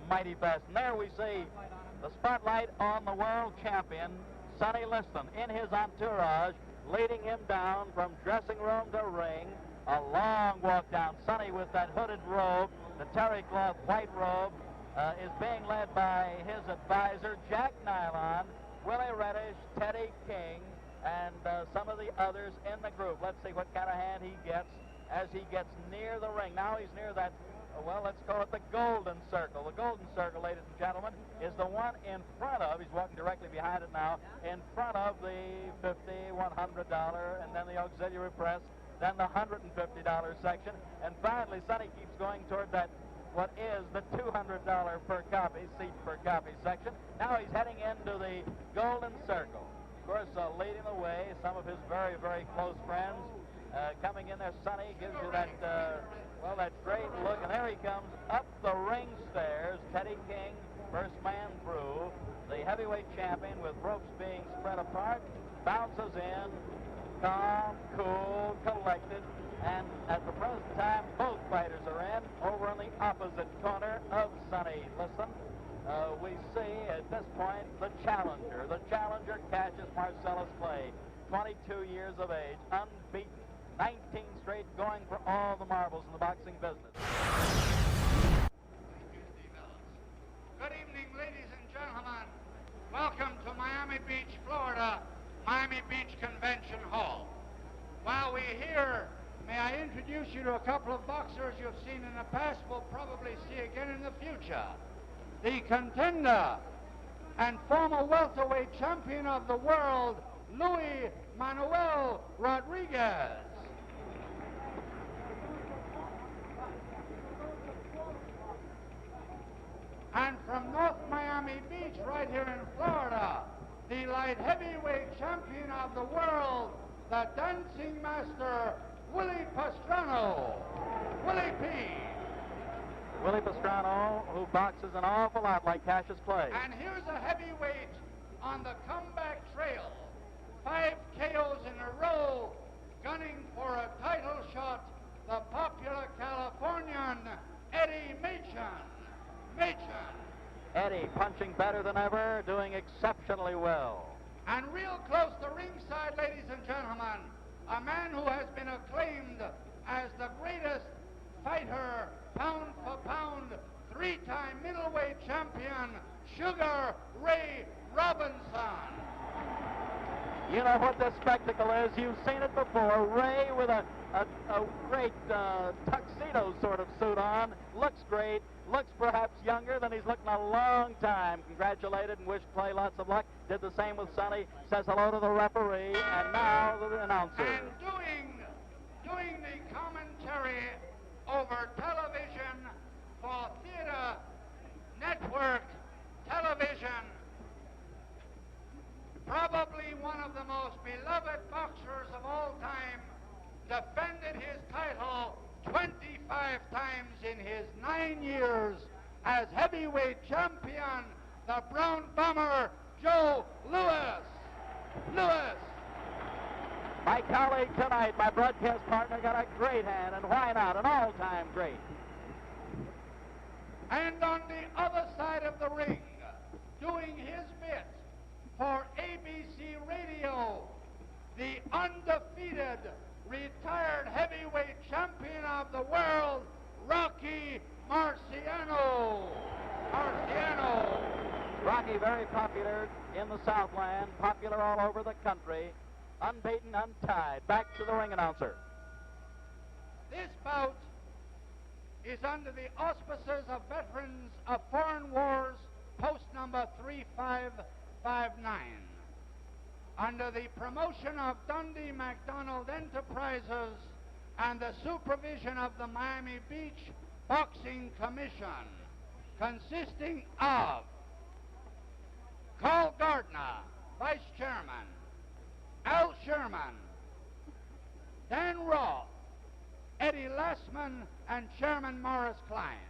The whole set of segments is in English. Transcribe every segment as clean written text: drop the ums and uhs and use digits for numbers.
mighty best. And there we see the spotlight on the world champion, Sonny Liston, in his entourage, leading him down from dressing room to ring. A long walk down. Sonny with that hooded robe, the terry cloth white robe, is being led by his advisor, Jack Nylon, Willie Reddish, Teddy King, and some of the others in the group. Let's see what kind of hand he gets as he gets near the ring. Now he's near that, well, let's call it the golden circle. The golden circle, ladies and gentlemen, is the one in front of, he's walking directly behind it now, in front of the $50, $100, and then the auxiliary press, then the $150 section, and finally Sonny keeps going toward that, what is the $200 per copy, seat per copy section. Now he's heading into the golden circle. Of course, leading the way, some of his very, very close friends coming in there. Sonny gives you that, well, that great look, and there he comes up the ring stairs. Teddy King, first man through. The heavyweight champion, with ropes being spread apart, bounces in, calm, cool, collected, and at the present time, both fighters are in. Over in the opposite corner of Sonny Liston, we see at this point the challenger. The challenger, Cassius Marcellus Clay, 22 years of age, unbeaten, 19 straight, going for all the marbles in the boxing business. Good evening, ladies and gentlemen. Welcome to Miami Beach, Florida, Miami Beach Convention Hall. While we're here, may I introduce you to a couple of boxers you've seen in the past, will probably see again in the future. The contender and former welterweight champion of the world, Luis Manuel Rodriguez. And from North Miami Beach, right here in Florida, the light heavyweight champion of the world, the dancing master, Willie Pastrano. Willie P. Willie Pastrano, who boxes an awful lot like Cassius Clay. And here's a heavyweight on the comeback trail. 5 KOs in a row, gunning for a title shot, the popular Californian, Eddie Machen. Eddie punching better than ever, doing exceptionally well. And real close to ringside, ladies and gentlemen, a man who has been acclaimed as the greatest fighter, pound for pound, 3-time middleweight champion, Sugar Ray Robinson. You know what this spectacle is. You've seen it before. Ray with a great tuxedo sort of suit on. Looks great. Looks perhaps younger than he's looked in a long time. Congratulated and wished Clay lots of luck. Did the same with Sonny. Says hello to the referee. And now the announcer. And doing the commentary over television for Theater Network Television, probably one of the most beloved boxers of all time, defended his title 25 times in his 9 years as heavyweight champion, the Brown Bomber, Joe Louis. My colleague tonight, my broadcast partner, got a great hand, and why not? An all-time great. And on the other side of the ring, doing his bit for ABC Radio, the undefeated retired heavyweight champion of the world, Rocky Marciano. Rocky, very popular in the Southland, popular all over the country, unbeaten, untied. Back to the ring announcer. This bout is under the auspices of Veterans of Foreign Wars, post number 3559. Under the promotion of Dundee McDonald Enterprises and the supervision of the Miami Beach Boxing Commission, consisting of Carl Gardner, Vice Chairman, Al Sherman, Dan Roth, Eddie Lassman, and Chairman Morris Klein.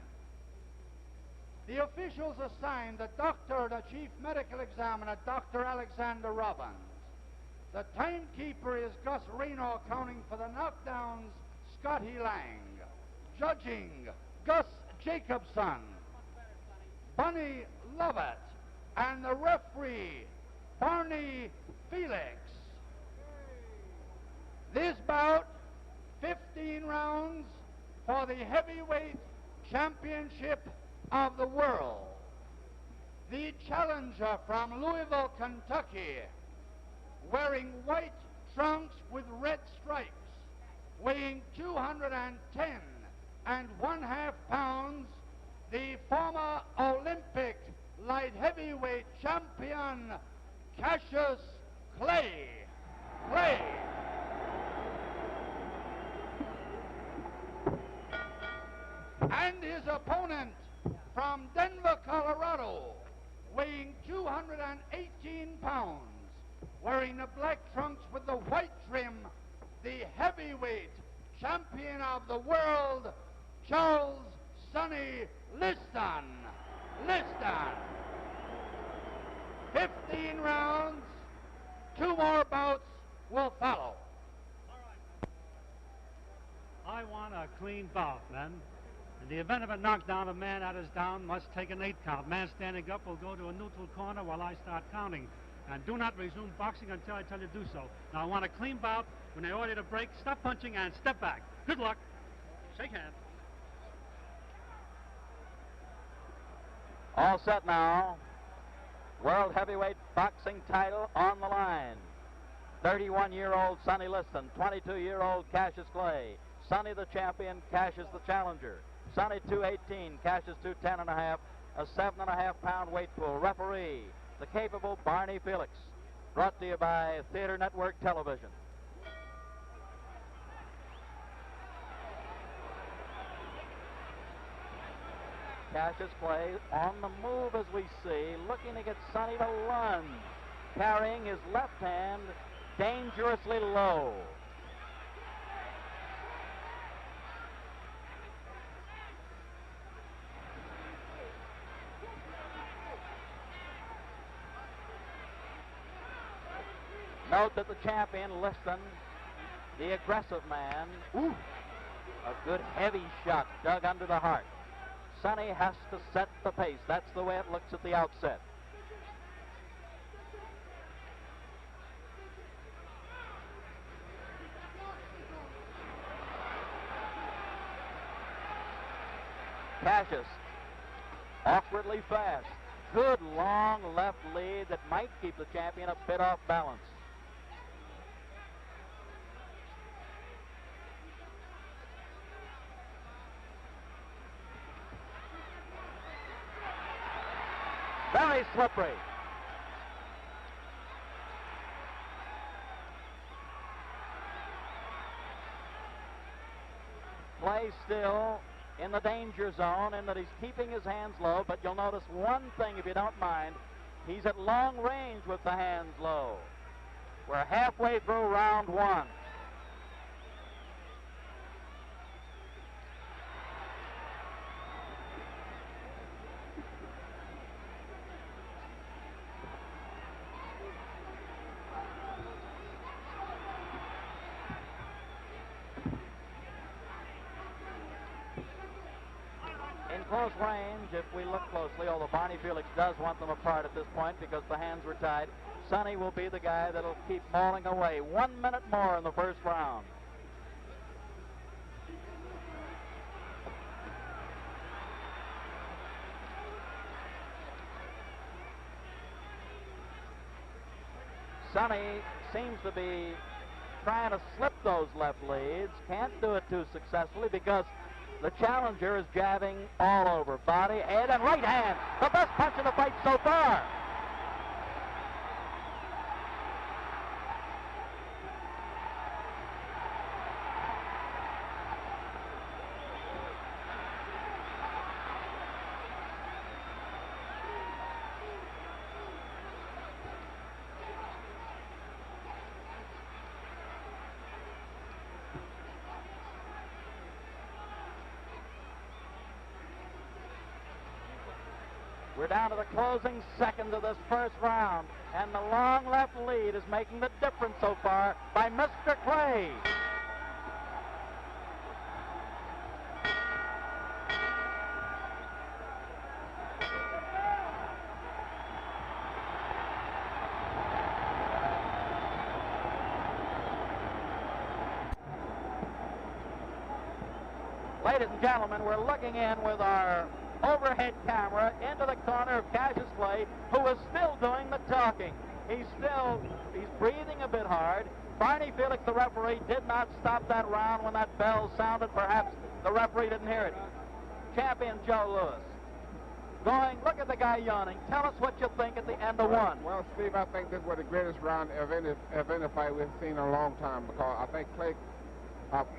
The officials assigned the doctor, the chief medical examiner, Dr. Alexander Robbins. The timekeeper is Gus Reno, accounting for the knockdowns, Scotty Lang. Judging, Gus Jacobson. Bunny Lovett, and the referee, Barney Felix. This bout, 15 rounds for the heavyweight championship of the world. The challenger from Louisville, Kentucky, wearing white trunks with red stripes, weighing 210.5 pounds, the former Olympic light heavyweight champion, Cassius Clay. And his opponent from Denver, Colorado, weighing 218 pounds, wearing the black trunks with the white trim, the heavyweight champion of the world, Charles Sonny Liston. 15 rounds, 2 more bouts will follow. I want a clean bout, men. In the event of a knockdown, a man that is down must take an 8 count. Man standing up will go to a neutral corner while I start counting. And do not resume boxing until I tell you to do so. Now, I want a clean bout. When they order you to break, stop punching and step back. Good luck. Shake hands. All set now. World heavyweight boxing title on the line. 31-year-old Sonny Liston, 22-year-old Cassius Clay. Sonny the champion, Cassius the challenger. Sonny 218, Cassius 210.5, a 7.5 pound weight pool. Referee, the capable Barney Felix. Brought to you by Theater Network Television. Cassius Clay on the move as we see, looking to get Sonny to lunge, carrying his left hand dangerously low. Note that the champion, Liston, the aggressive man, a good heavy shot dug under the heart. Sonny has to set the pace. That's the way it looks at the outset. Cassius, awkwardly fast. Good long left lead that might keep the champion a bit off balance. Very slippery. Clay still in the danger zone in that he's keeping his hands low, but you'll notice one thing if you don't mind. He's at long range with the hands low. We're halfway through round 1. Close range, if we look closely, although Barney Felix does want them apart at this point because the hands were tied, Sonny will be the guy that'll keep mauling away. 1 minute more in the first round. Sonny seems to be trying to slip those left leads. Can't do it too successfully because the challenger is jabbing all over. Body, head, and right hand. The best punch of the fight so far. We're down to the closing seconds of this first round, and the long left lead is making the difference so far by Mr. Clay. Ladies and gentlemen, we're looking in with our overhead camera into the corner of Cassius Clay, who is still doing the talking. He's breathing a bit hard. Barney Felix, the referee, did not stop that round when that bell sounded. Perhaps the referee didn't hear it. Champion Joe Lewis. Look at the guy yawning. Tell us what you think at the end of one. Well, Steve, I think this was the greatest round of any fight we've seen in a long time, because I think Clay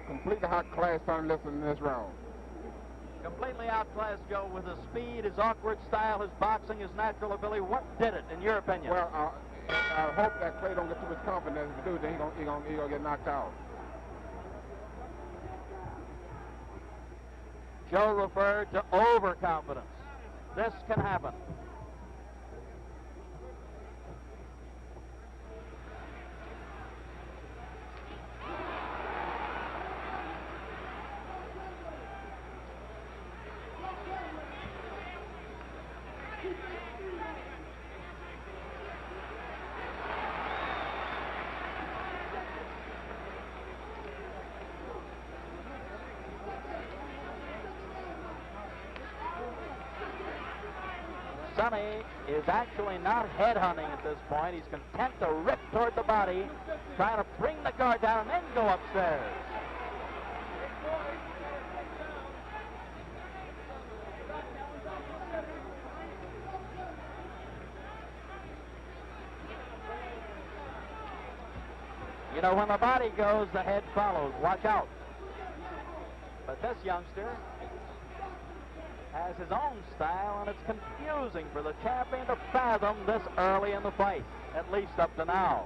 completely outclassed Sonny Liston in this round. Completely outclassed Joe with his speed, his awkward style, his boxing, his natural ability. What did it, in your opinion? Well, I hope that Clay don't get too much confidence. If he do, then he gonna get knocked out. Joe referred to overconfidence. This can happen. Sonny is actually not headhunting at this point. He's content to rip toward the body, trying to bring the guard down and then go upstairs. You know, when the body goes, the head follows. Watch out. But this youngster has his own style, and it's confusing for the champion to fathom this early in the fight, at least up to now.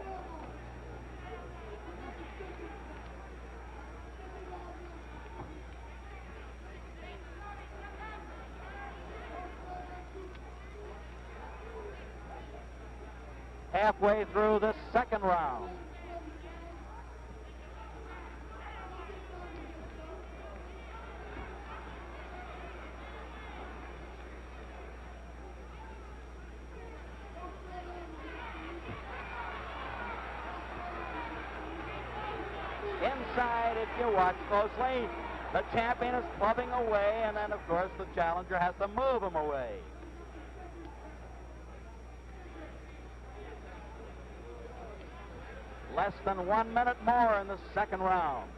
Halfway through the second round. Inside, if you watch closely, the champion is clubbing away, and then, of course, the challenger has to move him away. Less than 1 minute more in the second round.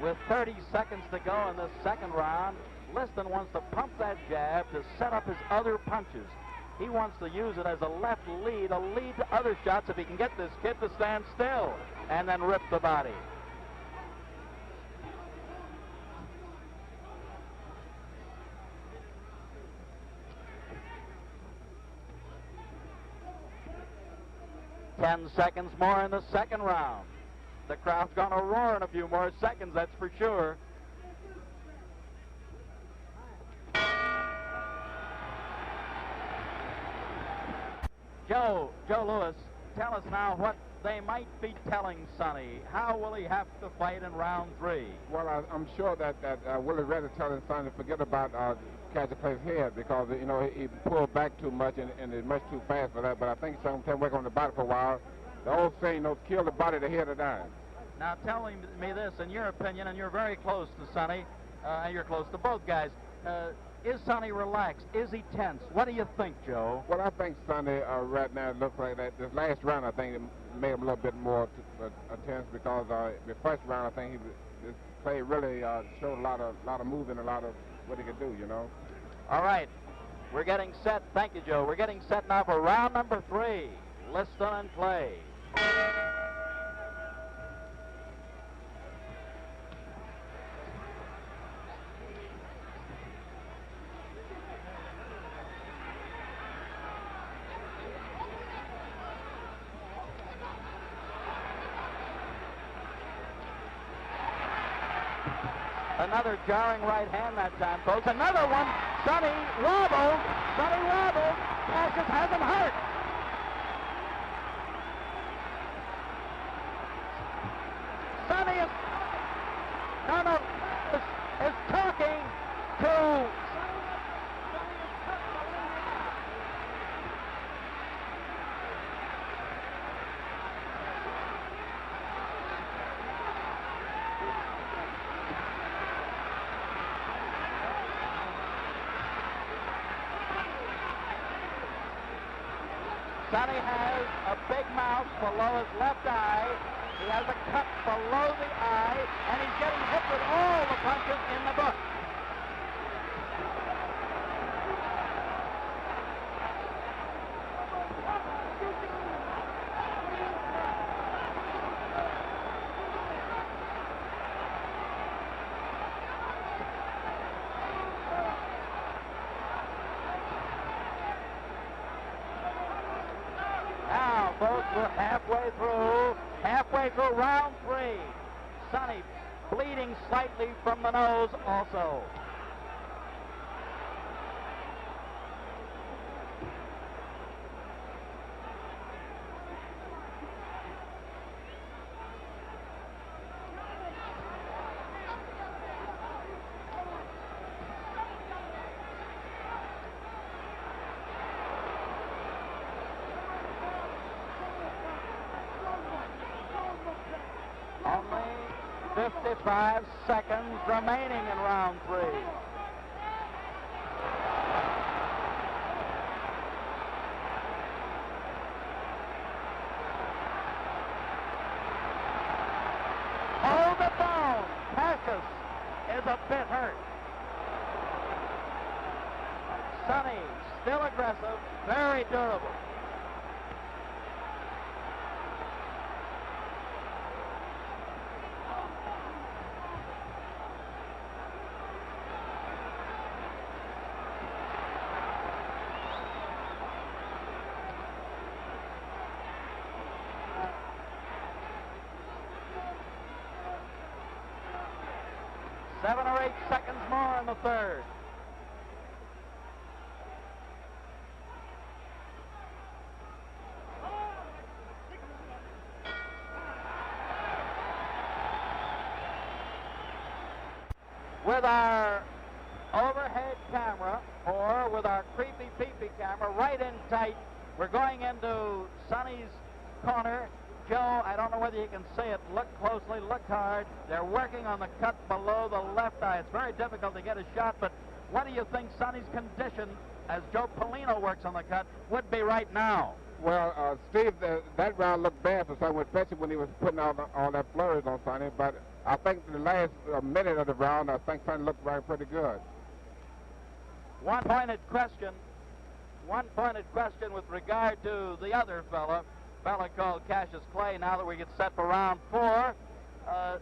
With 30 seconds to go in this second round, Liston wants to pump that jab to set up his other punches. He wants to use it as a left lead, a lead to other shots if he can get this kid to stand still and then rip the body. Ten seconds more in the second round. The crowd's going to roar in a few more seconds, that's for sure. Joe Lewis, tell us now what they might be telling Sonny. How will he have to fight in round three? Well, I'm sure that Willie Reddy telling Sonny to forget about Cassius Clay's head, because, you know, he pulled back too much and is much too fast for that. But I think Sonny can work on the body for a while. The old saying, you know, kill the body, the head will die. Now tell me this, in your opinion, and you're very close to Sonny, and you're close to both guys. Is Sonny relaxed? Is he tense? What do you think, Joe? Well, I think Sonny right now looks like that. This last round, I think, it made him a little bit more tense, because the first round, I think Clay really showed a lot of movement, a lot of what he could do, you know. All right, we're getting set. Thank you, Joe. We're getting set now for round number 3. Liston and Clay. Another jarring right hand that time, folks. Another one. Sonny wobbled. Cassius has him hurt. Sonny has a big mouth below his left eye. He has a cut below the eye, and he's getting hit with all the punches in the book. Now, folks, we're halfway through round 3. Sonny bleeding slightly from the nose also. Only 55 seconds remaining in round 3. Hold the bone. Cassius is a bit hurt. Sonny, still aggressive, very durable. Seven or 8 seconds more in the third. With our overhead camera, or with our creepy peepee camera right in tight, we're going into Sonny's corner. Joe, I don't know whether you can see it. Look closely, look hard. They're working on the cut below the left eye. It's very difficult to get a shot, but what do you think Sonny's condition, as Joe Polino works on the cut, would be right now? Well, Steve, that round looked bad for Sonny, especially when he was putting all that flurries on Sonny, but I think the last minute of the round, I think Sonny looked pretty good. One pointed question with regard to the other fella called Cassius Clay. Now that we get set for round 4,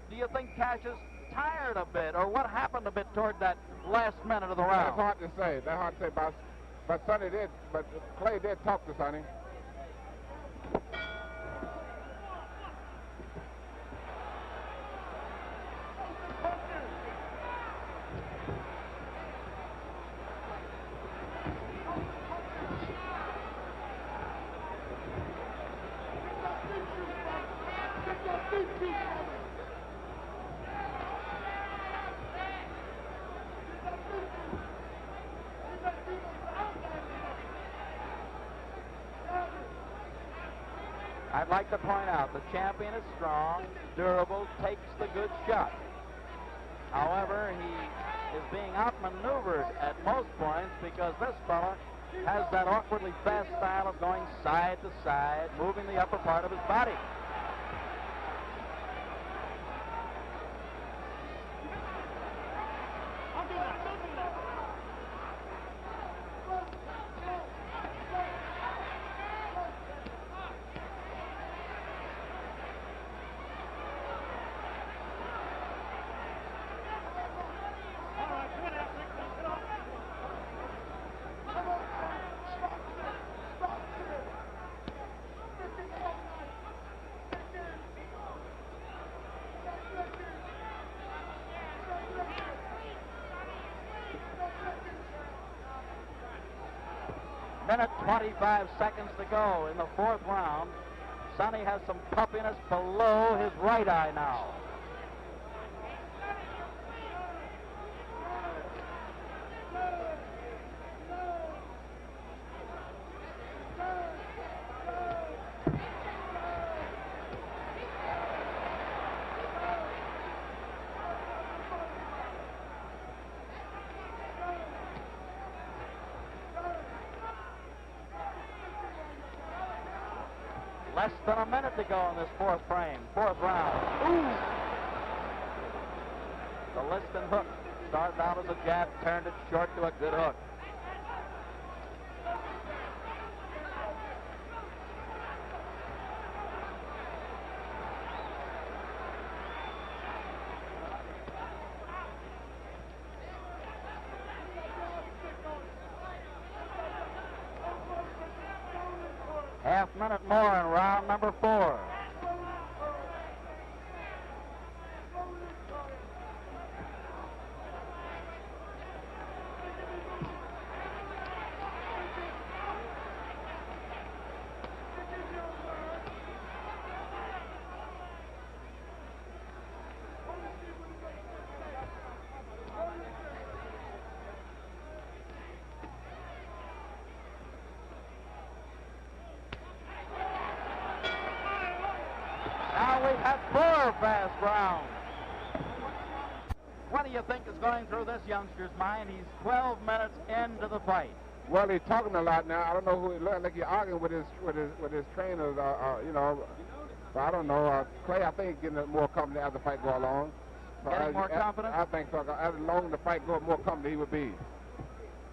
do you think Cassius tired a bit, or what happened a bit toward that last minute of the round? That's hard to say. But Sonny did. But Clay did talk to Sonny. I'd like to point out the champion is strong, durable, takes the good shot. However, he is being outmaneuvered at most points because this fella has that awkwardly fast style of going side to side, moving the upper part of his body. Minute 25 seconds to go in the 4th round. Sonny has some puffiness below his right eye now. Less than a minute to go in this fourth round. Ooh! The Liston hook started out as a jab, turned it short to a good hook. Half minute more in round number 4. Now we have 4 fast rounds. What do you think is going through this youngster's mind? He's 12 minutes into the fight. Well, he's talking a lot now. I don't know who he looks like. He's arguing with his trainers. You know, but I don't know. Clay, I think he's getting more confident as the fight go along. So Getting more confident? I think so. As long as the fight goes, more confident he would be.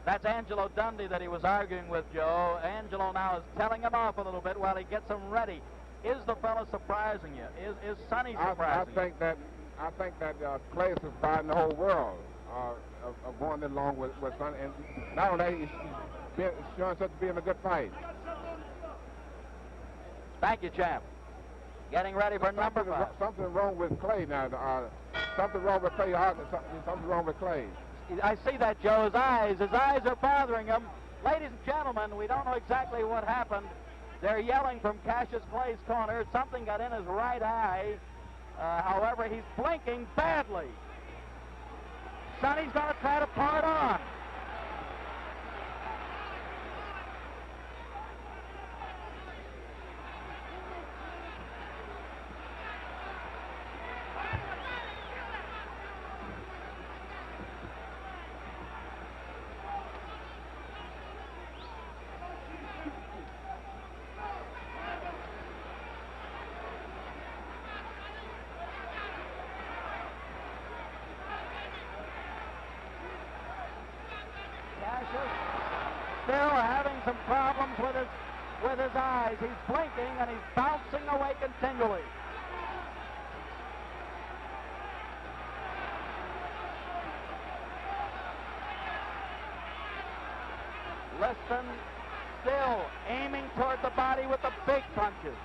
That's Angelo Dundee that he was arguing with, Joe. Angelo now is telling him off a little bit while he gets him ready. Is the fella surprising you? Is Sonny surprising you? I think that Clay is surprising the whole world of going along with Sonny. And not only he's showing such being a good fight. Thank you, champ. Getting ready for number 5. Something wrong with Clay now. Something wrong with Clay. Something wrong with Clay. I see that, Joe. His eyes are bothering him. Ladies and gentlemen, we don't know exactly what happened. They're yelling from Cassius Clay's corner. Something got in his right eye. However, he's blinking badly. Sonny's going to try to pull it on. Still having some problems with his eyes. He's blinking and he's bouncing away continually. Liston still aiming toward the body with the big punches.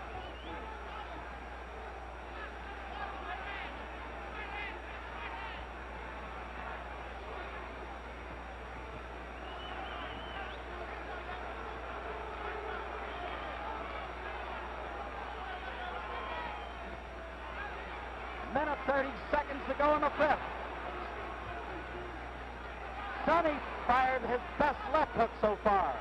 Minute 30 seconds to go in the 5th. Sonny fired his best left hook so far.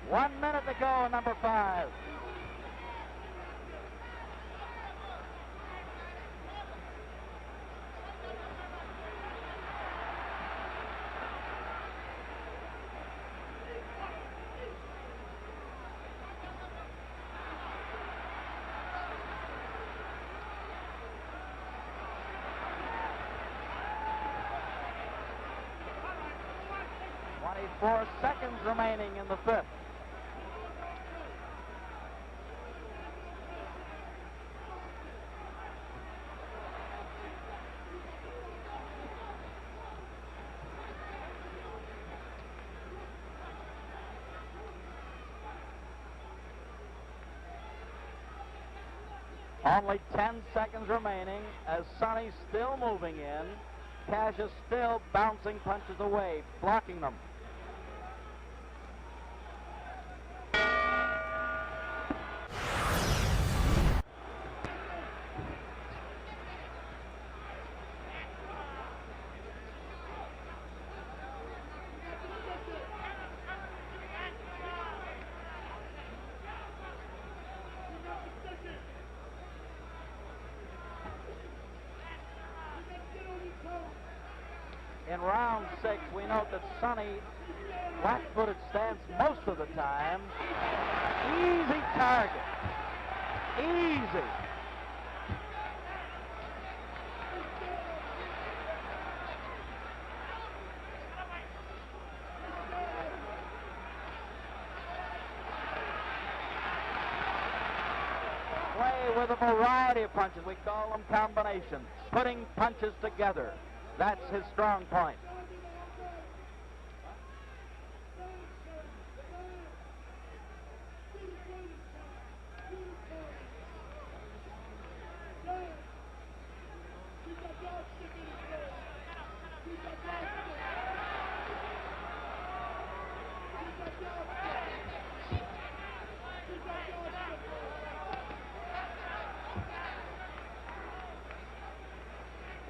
One minute to go, number 5. Four seconds remaining in the 5th. Only 10 seconds remaining as Sonny's still moving in. Cassius still bouncing punches away, blocking them. in round 6. We note that Sonny flat-footed stance most of the time. Easy target. Easy. Play with a variety of punches. We call them combinations. Putting punches together. That's his strong point.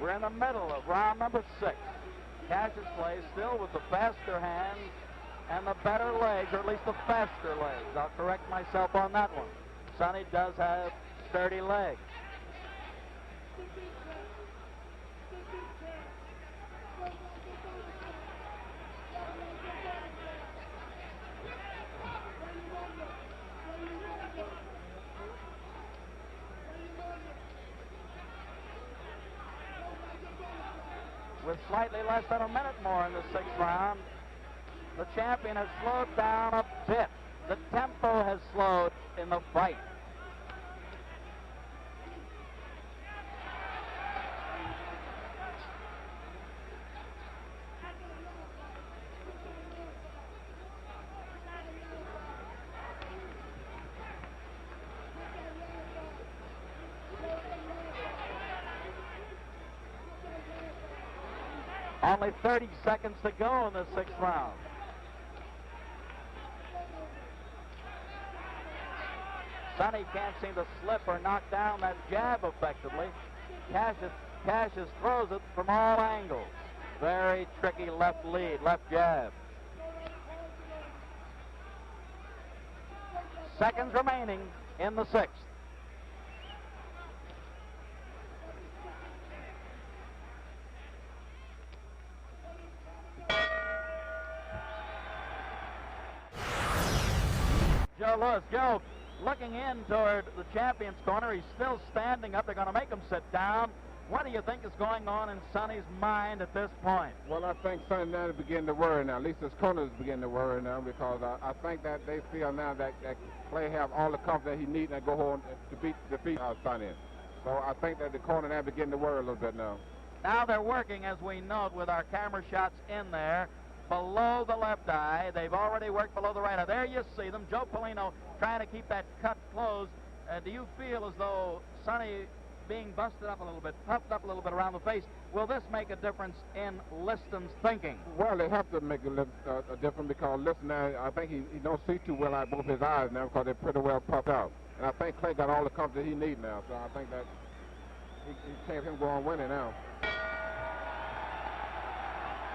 We're in the middle of round number 6. Cassius plays still with the faster hands and the better legs, or at least the faster legs. I'll correct myself on that one. Sonny does have sturdy legs. With slightly less than a minute more in the 6th round, the champion has slowed down a bit. The tempo has slowed in the fight. Only 30 seconds to go in the 6th round. Sonny can't seem to slip or knock down that jab effectively. Cassius throws it from all angles. Very tricky left lead, left jab. Seconds remaining in the 6th. Joe Lewis. Joe, looking in toward the champion's corner, he's still standing up. They're going to make him sit down. What do you think is going on in Sonny's mind at this point? Well, I think Sonny now is beginning to worry now. At least his corner is beginning to worry now, because I think that they feel now that Clay have all the confidence he needs and go home to defeat Sonny. So I think that the corner now beginning to worry a little bit now. Now they're working, as we note, with our camera shots in there, below the left eye. They've already worked below the right eye. There you see them. Joe Polino trying to keep that cut closed. Do you feel as though Sonny being busted up a little bit, puffed up a little bit around the face, will this make a difference in Liston's thinking? Well, they have to make a difference, because Liston now, I think he don't see too well out both his eyes now, because they're pretty well puffed out. And I think Clay got all the confidence he needs now, so I think that he can't him go on winning now.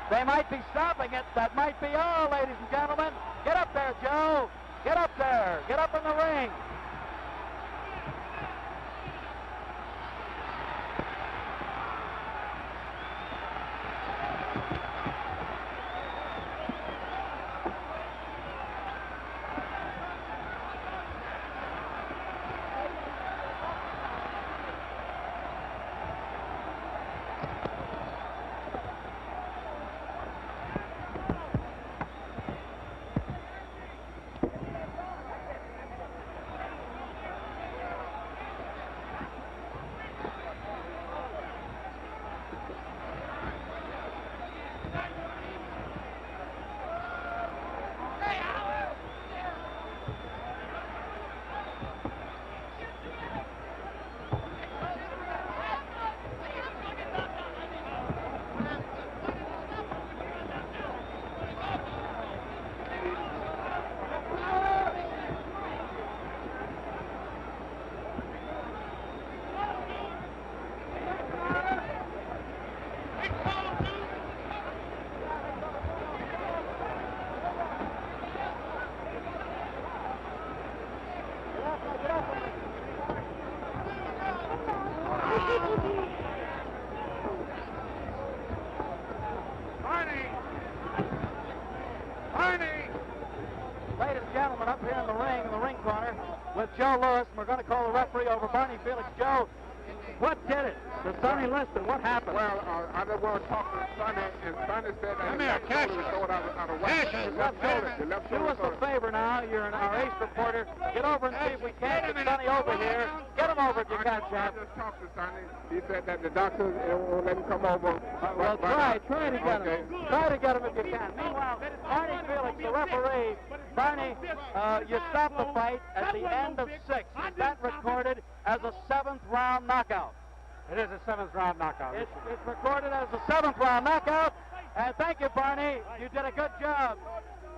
They might be stopping it. That might be all, ladies and gentlemen. Get up there, Joe. Get up there. Get up in the ring. ring in the ring corner with Joe Lewis. We're going to call the referee over. Barney Felix. Joe, what did it to Sonny Liston? What happened? Well, I just want to talk to Sonny, and Sonny said that Come here, Cassius. out of whack. Cassius, The left shoulder. The left Do shoulder. us a favor now. You're our ace reporter. Get over and see if we can't get Sonny over here. Get him over if you can, champ. I just talked to Sonny. He said that the doctor won't let him come over. Well, try to get him. Try to get him if you can. Meanwhile, Barney Felix, the referee. Barney, you stopped the fight at the end of 6. Is that recorded as a 7th round knockout? It is a 7th round knockout. It's recorded as a 7th round knockout. And thank you, Barney. You did a good job.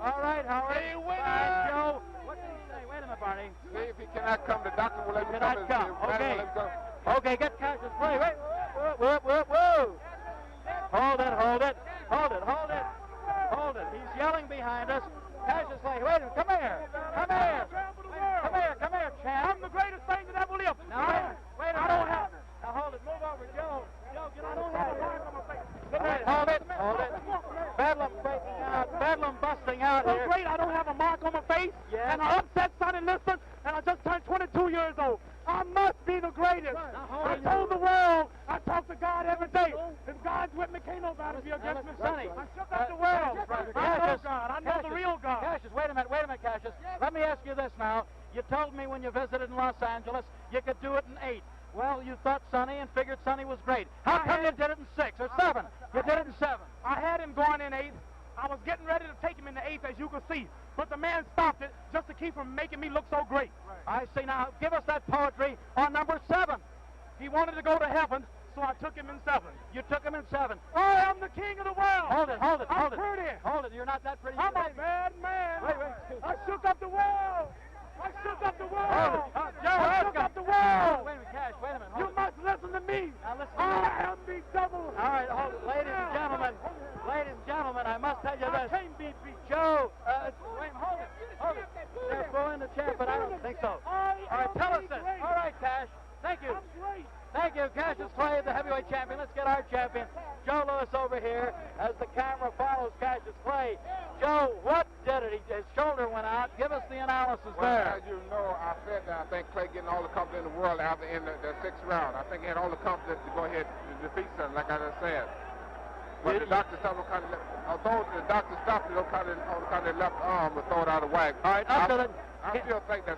All right, Howard. Joe. What did he say? Wait a minute, Barney. See if he cannot come. The doctor will let him Cannot come. Okay. Come. Okay, get Cassius Clay. Wait. Whoa. Hold it. He's yelling behind us. Cassius Clay, wait a minute. Come here, champ. I'm the greatest thing that ever lived. Now, wait a minute. I don't have it. Now, hold it. Move over, Joe. Get on. I don't have a mark on my face. All right, hold it. Bedlam breaking out. Bedlam busting out So here. great, I don't have a mark on my face. Yeah. And I upset Sonny Liston, and I just turned 22 years old. I must be the greatest. I told the world, I talk to God every day. If God's with me, can't nobody be against me. Sonny, I shook up the world. I know God. I know the real God. Cassius, wait a minute, Cassius. Let me ask you this now. You told me when you visited in Los Angeles you could do it in 8. Well, you thought Sonny and figured Sonny was great. How come you did it in 6 or 7? You did it in 7. I had him going in 8. I was getting ready to take him in the 8th, as you can see. But the man stopped it just to keep from making me look so great. I see. Now, give us that poetry on number 7. He wanted to go to heaven, so I took him in 7. You took him in 7. I am the king of the world. Hold it. I'm pretty. Hold it. You're not that pretty. I'm a bad man. Wait. I shook up the world. Joe, shook up the world. Wait a minute, Cash. Wait a minute. You must listen to me. Now listen. I am the devil. All right, hold it. Ladies and gentlemen, I must tell you I this. can't be beat. Joe, wait, hold it. They're booing the champ, but I don't think so. All right, tell us this. All right, Cash. Thank you. I'm great. Thank you, Cassius Clay, the heavyweight champion. Let's get our champion, Joe Lewis, over here as the camera follows Cassius Clay. Joe, what did it? His shoulder went out. Give us the analysis there. As you know, I said that I think Clay getting all the confidence in the world after in the 6th round. I think he had all the confidence to go ahead and defeat something, like I just said. But the doctor stopped him kind of, although the doctor stopped it on kind of left arm to throw it out of whack. All right, I still think that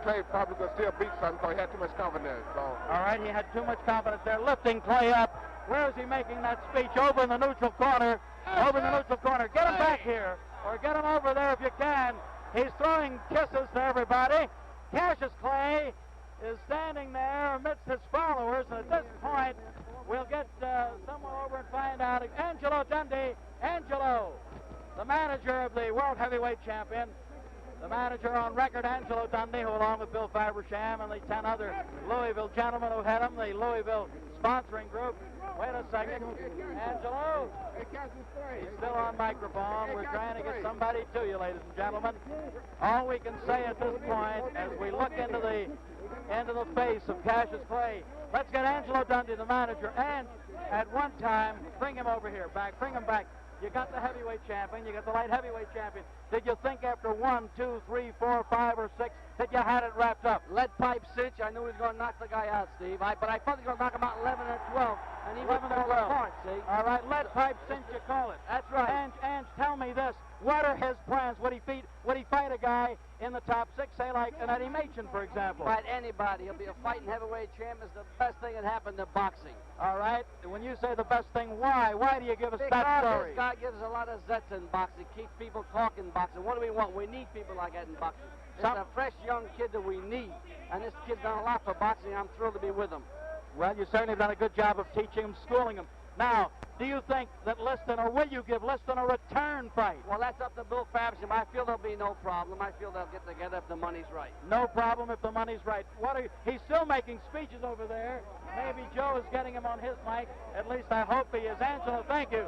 Clay probably could still beat something because he had too much confidence. So. All right, he had too much confidence there. Lifting Clay up. Where is he making that speech? Over in the neutral corner. Get him back here, or get him over there if you can. He's throwing kisses to everybody. Cassius Clay is standing there amidst his followers, and at this point, we'll get someone over and find out. Angelo Dundee. Angelo, the manager of the World Heavyweight Champion. The manager on record, Angelo Dundee, who along with Bill Fabersham and the 10 other Louisville gentlemen who had him, the Louisville sponsoring group. Wait a second. Angelo? He's still on microphone. We're trying to get somebody to you, ladies and gentlemen. All we can say at this point, as we look into the face of Cassius Clay, let's get Angelo Dundee, the manager, and at one time, bring him over here. Bring him back. You got the heavyweight champion. You got the light heavyweight champion. Did you think after 1, 2, 3, 4, 5, or 6 that you had it wrapped up? Lead pipe cinch. I knew he was going to knock the guy out, Steve. But I thought he was going to knock him out 11 or 12. And he went 11 or 12. Apart, see? All right, lead pipe cinch, you call it. That's right. Ange, tell me this. What are his plans? Would he fight a guy in the top 6, say like an Eddie Machen, for example? Fight anybody. He'll be a fighting heavyweight champ. It's the best thing that happened to boxing. All right. When you say the best thing, why? Why do you give us because that story? This guy gives a lot of zets in boxing. Keeps people talking boxing. What do we want? We need people like that in boxing. It's a fresh young kid that we need. And this kid's done a lot for boxing. I'm thrilled to be with him. Well, you certainly have done a good job of teaching him, schooling him. Now, do you think that Liston, or will you give Liston a return fight? Well, that's up to Bill Fabersham. I feel there'll be no problem. I feel they'll get together if the money's right. No problem if the money's right. He's still making speeches over there. Maybe Joe is getting him on his mic. At least I hope he is. Angelo, thank you.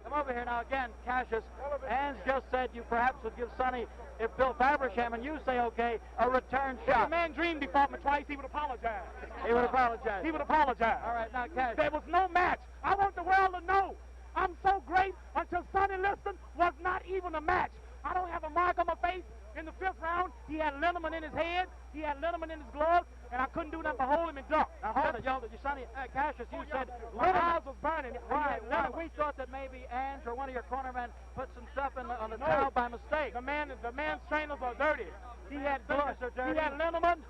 Come over here now again, Cassius. Ange just said you perhaps would give Sonny, if Bill Fabersham and you say okay, a return shot. If the man dreamed he fought me twice, he would apologize. He would apologize. He would apologize. All right, now, Cassius. There was no match. I want the world to know I'm so great until Sonny Liston was not even a match. I don't have a mark on my face. In the 5th round, he had liniment in his head, he had liniment in his gloves, and I couldn't do nothing but hold him and duck. Now hold it, y'all. Sonny Cassius, you said my eyes was burning. Right. We thought that maybe Ange or one of your cornermen put some stuff on the towel by mistake. The man's trainers are dirty. He had fingers are dirty. He had liniment.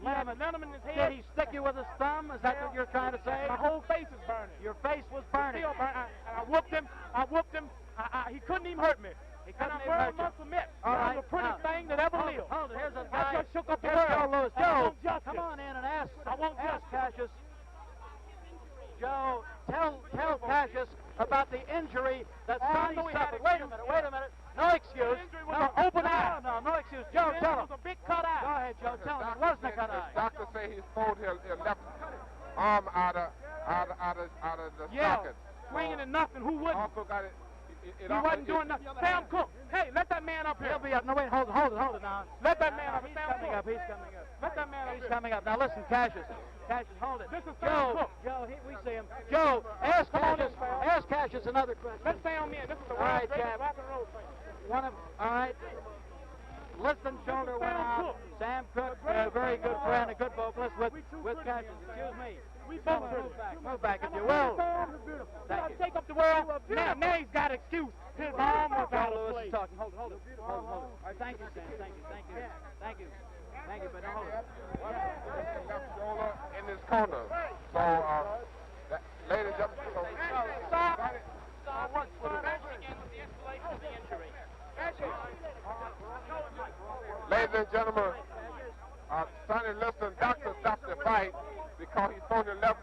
He had liniment in his head. Did he stick you with his thumb? Is that what you're trying to say? My whole face is burning. Your face was burning. Still burning. I whooped him. He couldn't even hurt me. And I'm very much submit. All right. The prettiest thing that ever lived. Hold it. Here's a guy. I just shook up the Here's world. Joe Lewis. Joe, come on in and ask. I won't ask Cassius. Joe, tell Cassius about the injury that Sonny suffered. Wait a minute. No excuse. No, open eye. No excuse. Joe, tell him. It was a big cut eye. Go ahead, Joe. Tell him. It wasn't a cut eye. Doctor say he pulled his left arm out of the socket. Swinging and nothing. Who wouldn't? Also got it. He wasn't doing nothing. Sam Cook. Hey, let that man up here. He'll be up. No, wait, hold it now. Let that man up. He's coming up. Let that man up. He's coming up. Now listen, Cassius, hold it. This is Sam Cook. Joe, we see him. Joe, ask Cassius another question. Let's stay on me. This is the All right, world's greatest Jab. rock and roll thing. All right. Liston's shoulder went out. Sam Cook, a very good friend, a good vocalist with Cassius. Excuse me. We both Move back if you will. Thank you. Take up the world. Now he's got an excuse. His arm was out of Lewis is place. talking. Hold it. All right, thank you, Sam. Thank you, but hold it. Left shoulder in his corner. So, ladies and gentlemen, Stop. ladies and gentlemen, Sonny Liston, doctor stopped the fight because he threw the left.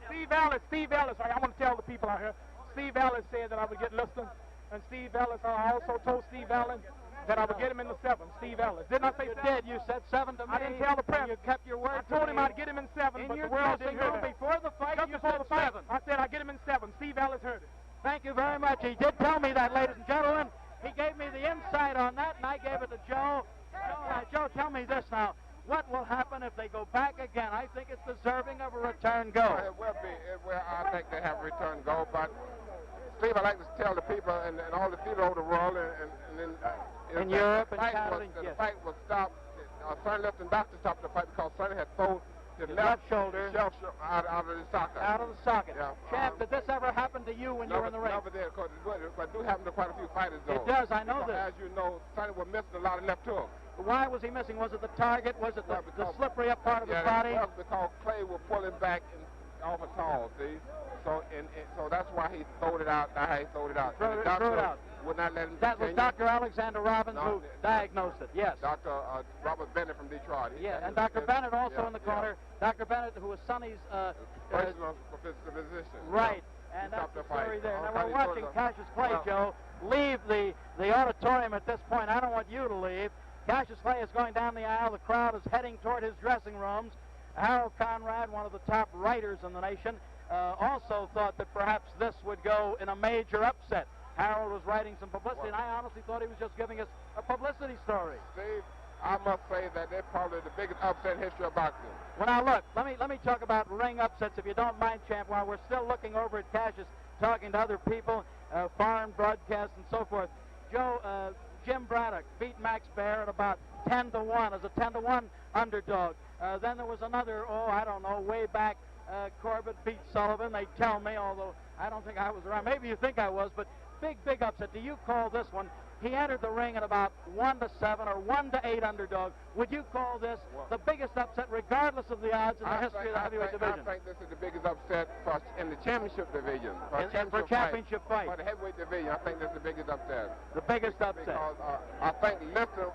Steve Ellis, I want to tell the people out here, Steve Ellis said that I would get Liston, and Steve Ellis, I also told Steve Ellis that I would get him in the 7th, Steve Ellis. Didn't I say 7? You said 7 to me. I didn't tell the press. You kept your word. I told him I'd get him in 7, in but your the world didn't hear that. before the fight, Just you before said the fight, 7. I said I'd get him in 7. Steve Ellis heard it. Thank you very much. He did tell me that, ladies and gentlemen. He gave me the insight on that, and I gave it to Joe. Joe, tell me this now. What will happen if they go back again? I think it's deserving of a return go. It will be. I think they have a return go, but Steve, I'd like to tell the people and all the theater over the world in Europe and Canada, the fight was stopped. Sonny Liston doctor stopped the fight because Sonny had thrown his left shoulder out of the socket. Out of the socket. Yeah. Champ, did this ever happen to you when you were in the ring? Never did, but it do happen to quite a few fighters, though. It does, I know this. As you know, Sonny was missing a lot of left hooks. Why was he missing? Was it the target? Was it the slippery up part of his body? Yeah, because Clay will pull him back off a tall, see? So that's why he throwed it out. That's how he throwed it out. Threw it out. Would not let him That was Dr. Alexander Robbins who diagnosed it, yes. Dr. Robert Bennett from Detroit. And Dr. Bennett also in the corner. Dr. Bennett, who was Sonny's personal physician. Right. And that's the story there. Now we're watching Cassius Clay, Joe, leave the auditorium at this point. I don't want you to leave. Cassius Clay is going down the aisle. The crowd is heading toward his dressing rooms. Harold Conrad, one of the top writers in the nation, also thought that perhaps this would go in a major upset. Harold was writing some publicity, and I honestly thought he was just giving us a publicity story. Steve, I must say that they're probably the biggest upset in history of boxing. Well, now look, let me talk about ring upsets, if you don't mind, Champ, while we're still looking over at Cassius, talking to other people, foreign broadcasts and so forth. Joe, Jim Braddock beat Max Baer at about 10-1 as a 10-1 underdog. Then there was another, I don't know, way back, Corbett beat Sullivan, they tell me, although I don't think I was around. Maybe you think I was, but big upset. Do you call this one? He entered the ring at about 1-7 or 1-8 underdog. Would you call this the biggest upset, regardless of the odds in the history of the heavyweight division? I think this is the biggest upset in the championship division. For championship fight. For the heavyweight division, I think this is the biggest upset. The biggest upset. Because I think Liston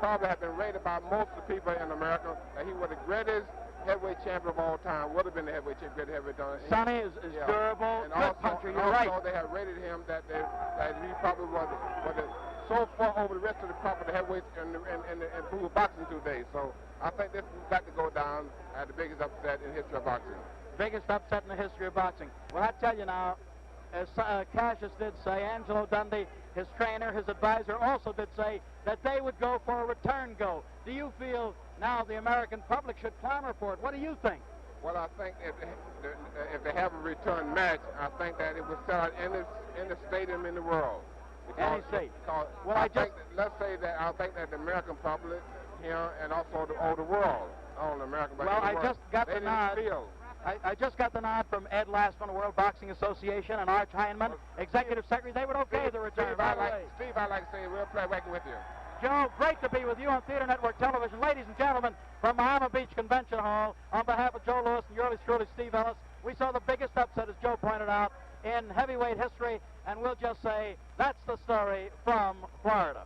probably has been rated by most of the people in America that he was the greatest heavyweight champion of all time. Would have been the greatest heavyweight champion. Sonny is durable, and good puncher. You're right. Also, they have rated him that he probably was so far over the rest of the crop of the heavyweights in pro boxing today. So I think this has got to go down as the biggest upset in the history of boxing. Biggest upset in the history of boxing. Well, I tell you now, as Cassius did say, Angelo Dundee, his trainer, his advisor, also did say that they would go for a return go. Do you feel now the American public should clamor for it? What do you think? Well, I think if they have a return match, I think that it would sell out in the stadium in the world. NEC. Well, let's say that I think that the American public here and also the world, not only American, but well, the I world, just got the nod. I just got the nod from Ed Last from the World Boxing Association and Arch Heineman, Executive Secretary. They would okay the return. Steve, I'd like to say we'll play working with you. Joe, great to be with you on Theater Network Television. Ladies and gentlemen, from Miami Beach Convention Hall, on behalf of Joe Lewis and yours truly, Steve Ellis, we saw the biggest upset, as Joe pointed out, in heavyweight history, and we'll just say that's the story from Florida.